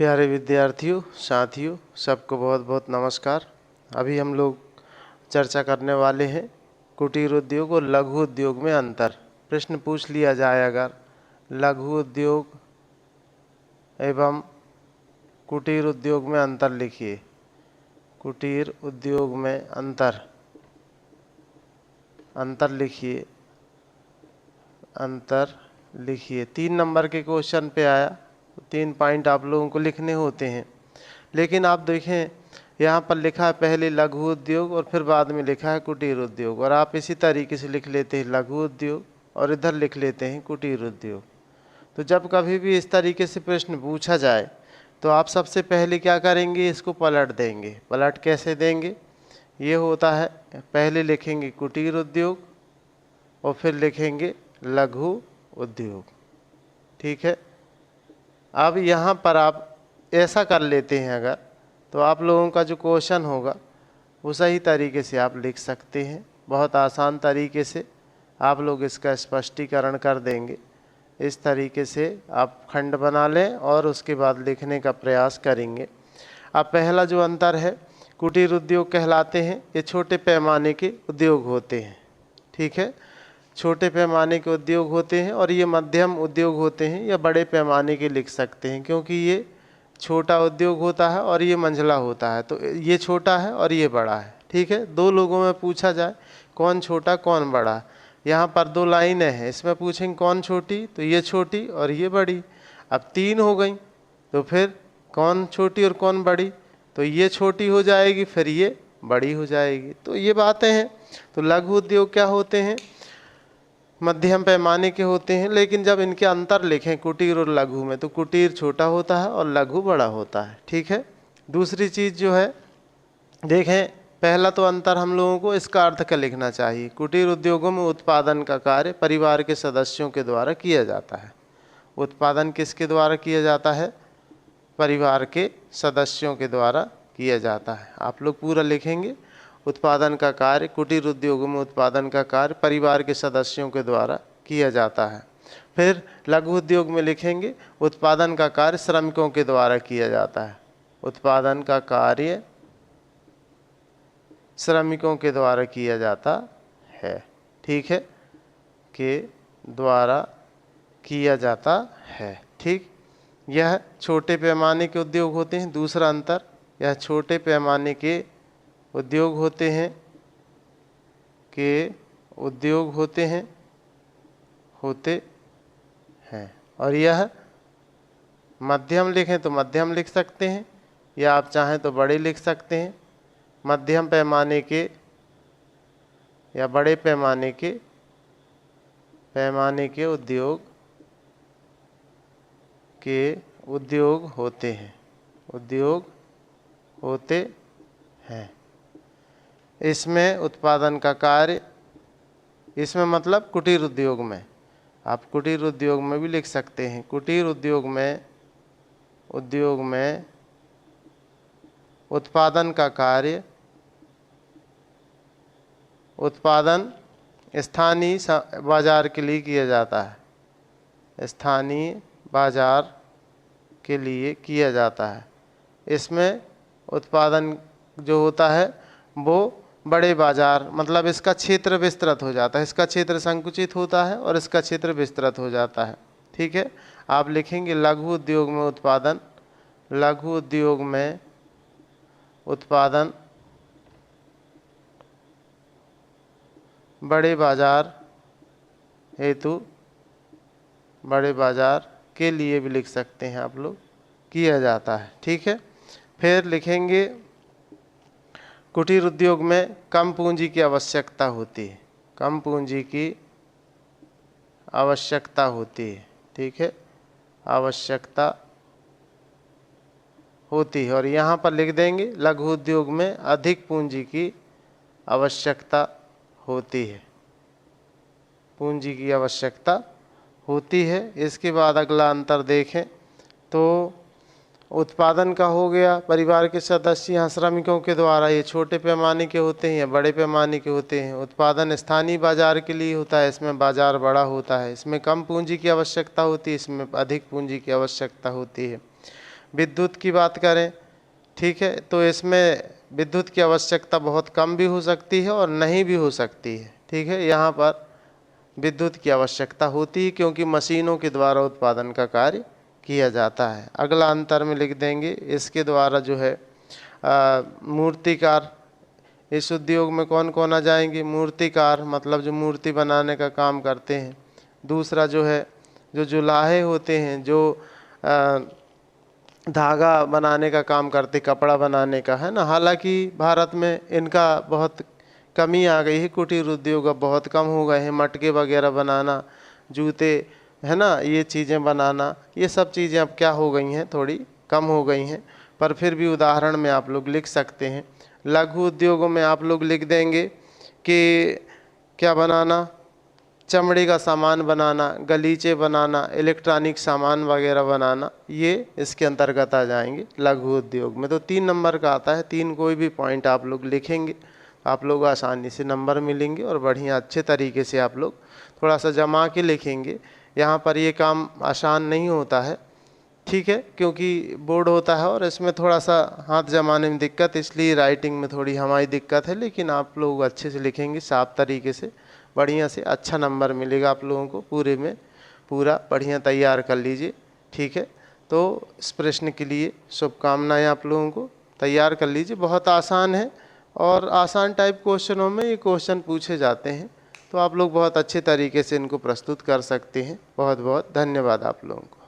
प्यारे विद्यार्थियों, साथियों, सबको बहुत बहुत नमस्कार। अभी हम लोग चर्चा करने वाले हैं कुटीर उद्योग और लघु उद्योग में अंतर। प्रश्न पूछ लिया जाए अगर लघु उद्योग एवं कुटीर उद्योग में अंतर लिखिए। कुटीर उद्योग में अंतर लिखिए। अंतर लिखिए। 3 नंबर के क्वेश्चन पे आया, 3 पॉइंट आप लोगों को लिखने होते हैं। लेकिन आप देखें यहाँ पर लिखा है पहले लघु उद्योग और फिर बाद में लिखा है कुटीर उद्योग, और आप इसी तरीके से लिख लेते हैं लघु उद्योग और इधर लिख लेते हैं कुटीर उद्योग। तो जब कभी भी इस तरीके से प्रश्न पूछा जाए तो आप सबसे पहले क्या करेंगे, इसको पलट देंगे। पलट कैसे देंगे, ये होता है पहले लिखेंगे कुटीर उद्योग और फिर लिखेंगे लघु उद्योग। ठीक है। अब यहाँ पर आप ऐसा कर लेते हैं अगर, तो आप लोगों का जो क्वेश्चन होगा वो सही तरीके से आप लिख सकते हैं। बहुत आसान तरीके से आप लोग इसका स्पष्टीकरण कर देंगे। इस तरीके से आप खंड बना लें और उसके बाद लिखने का प्रयास करेंगे। अब पहला जो अंतर है, कुटीर उद्योग कहलाते हैं ये छोटे पैमाने के उद्योग होते हैं। ठीक है, छोटे पैमाने के उद्योग होते हैं, और ये मध्यम उद्योग होते हैं या बड़े पैमाने के लिख सकते हैं, क्योंकि ये छोटा उद्योग होता है और ये मंझला होता है। तो ये छोटा है और ये बड़ा है। ठीक है, 2 लोगों में पूछा जाए कौन छोटा कौन बड़ा, यहाँ पर 2 लाइनें हैं, इसमें पूछेंगे कौन छोटी, तो ये छोटी और ये बड़ी। अब 3 हो गई तो फिर कौन छोटी और कौन बड़ी, तो ये छोटी हो जाएगी फिर ये बड़ी हो जाएगी। तो ये बातें हैं। तो लघु उद्योग क्या होते हैं, मध्यम पैमाने के होते हैं। लेकिन जब इनके अंतर लिखें कुटीर और लघु में, तो कुटीर छोटा होता है और लघु बड़ा होता है। ठीक है। दूसरी चीज़ जो है, देखें पहला तो अंतर हम लोगों को इसका अर्थ का लिखना चाहिए। कुटीर उद्योगों में उत्पादन का कार्य परिवार के सदस्यों के द्वारा किया जाता है। उत्पादन किसके द्वारा किया जाता है, परिवार के सदस्यों के द्वारा किया जाता है। आप लोग पूरा लिखेंगे, उत्पादन का कार्य कुटीर उद्योगों में उत्पादन का कार्य परिवार के सदस्यों के द्वारा किया जाता है। फिर लघु उद्योग में लिखेंगे उत्पादन का कार्य श्रमिकों के द्वारा किया जाता है। उत्पादन का कार्य श्रमिकों के द्वारा किया जाता है। ठीक है, के द्वारा किया जाता है। ठीक, यह छोटे पैमाने के उद्योग होते हैं। दूसरा अंतर, यह छोटे पैमाने के उद्योग होते हैं, होते हैं। और यह मध्यम लिखें तो मध्यम लिख सकते हैं, या आप चाहें तो बड़े लिख सकते हैं। मध्यम पैमाने के या बड़े पैमाने के उद्योग होते हैं। इसमें उत्पादन का कार्य, इसमें मतलब कुटीर उद्योग में, आप कुटीर उद्योग में भी लिख सकते हैं। कुटीर उद्योग में उत्पादन का कार्य, उत्पादन स्थानीय बाजार के लिए किया जाता है। स्थानीय बाजार के लिए किया जाता है। इसमें उत्पादन जो होता है वो बड़े बाजार, मतलब इसका क्षेत्र विस्तृत हो जाता है। इसका क्षेत्र संकुचित होता है और इसका क्षेत्र विस्तृत हो जाता है। ठीक है, आप लिखेंगे लघु उद्योग में उत्पादन, लघु उद्योग में उत्पादन बड़े बाजार हेतु, बड़े बाजार के लिए भी लिख सकते हैं आप लोग, किया जाता है। ठीक है। फिर लिखेंगे कुटीर उद्योग में कम पूंजी की आवश्यकता होती है। कम पूंजी की आवश्यकता होती है। ठीक है, आवश्यकता होती है। और यहाँ पर लिख देंगे लघु उद्योग में अधिक पूंजी की आवश्यकता होती है। पूंजी की आवश्यकता होती है। इसके बाद अगला अंतर देखें तो उत्पादन का हो गया परिवार के सदस्य, यहाँ श्रमिकों के द्वारा, ये छोटे पैमाने के होते हैं या बड़े पैमाने के होते हैं। उत्पादन स्थानीय बाजार के लिए होता है, इसमें बाजार बड़ा होता है। इसमें कम पूंजी की आवश्यकता होती है, इसमें अधिक पूंजी की आवश्यकता होती है। विद्युत की बात करें, ठीक है, तो इसमें विद्युत की आवश्यकता बहुत कम भी हो सकती है और नहीं भी हो सकती है, ठीक है। यहाँ पर विद्युत की आवश्यकता होती है क्योंकि मशीनों के द्वारा उत्पादन का कार्य किया जाता है। अगला अंतर में लिख देंगे, इसके द्वारा जो है मूर्तिकार, इस उद्योग में कौन कौन आ जाएंगे? मूर्तिकार, मतलब जो मूर्ति बनाने का काम करते हैं। दूसरा जो है जो जुलाहे होते हैं, जो धागा बनाने का काम करते, कपड़ा बनाने का, है ना। हालांकि भारत में इनका बहुत कमी आ गई है, कुटीर उद्योग अब बहुत कम हो गए हैं। मटके वगैरह बनाना, जूते, है ना, ये चीज़ें बनाना, ये सब चीज़ें अब क्या हो गई हैं, थोड़ी कम हो गई हैं। पर फिर भी उदाहरण में आप लोग लिख सकते हैं। लघु उद्योगों में आप लोग लिख देंगे कि क्या बनाना, चमड़े का सामान बनाना, गलीचे बनाना, इलेक्ट्रॉनिक सामान वगैरह बनाना, ये इसके अंतर्गत आ जाएंगे लघु उद्योग में। तो 3 नंबर का आता है। 3 कोई भी पॉइंट आप लोग लिखेंगे, आप लोग आसानी से नंबर मिलेंगे और बढ़िया अच्छे तरीके से आप लोग थोड़ा सा जमा के लिखेंगे। यहाँ पर ये काम आसान नहीं होता है, ठीक है, क्योंकि बोर्ड होता है और इसमें थोड़ा सा हाथ जमाने में दिक्कत, इसलिए राइटिंग में थोड़ी हमारी दिक्कत है। लेकिन आप लोग अच्छे से लिखेंगे, साफ तरीके से, बढ़िया से, अच्छा नंबर मिलेगा आप लोगों को। पूरे में पूरा बढ़िया तैयार कर लीजिए, ठीक है। तो इस प्रश्न के लिए शुभकामनाएं आप लोगों को, तैयार कर लीजिए। बहुत आसान है और आसान टाइप क्वेश्चनों में ये क्वेश्चन पूछे जाते हैं, तो आप लोग बहुत अच्छे तरीके से इनको प्रस्तुत कर सकते हैं। बहुत बहुत धन्यवाद आप लोगों को।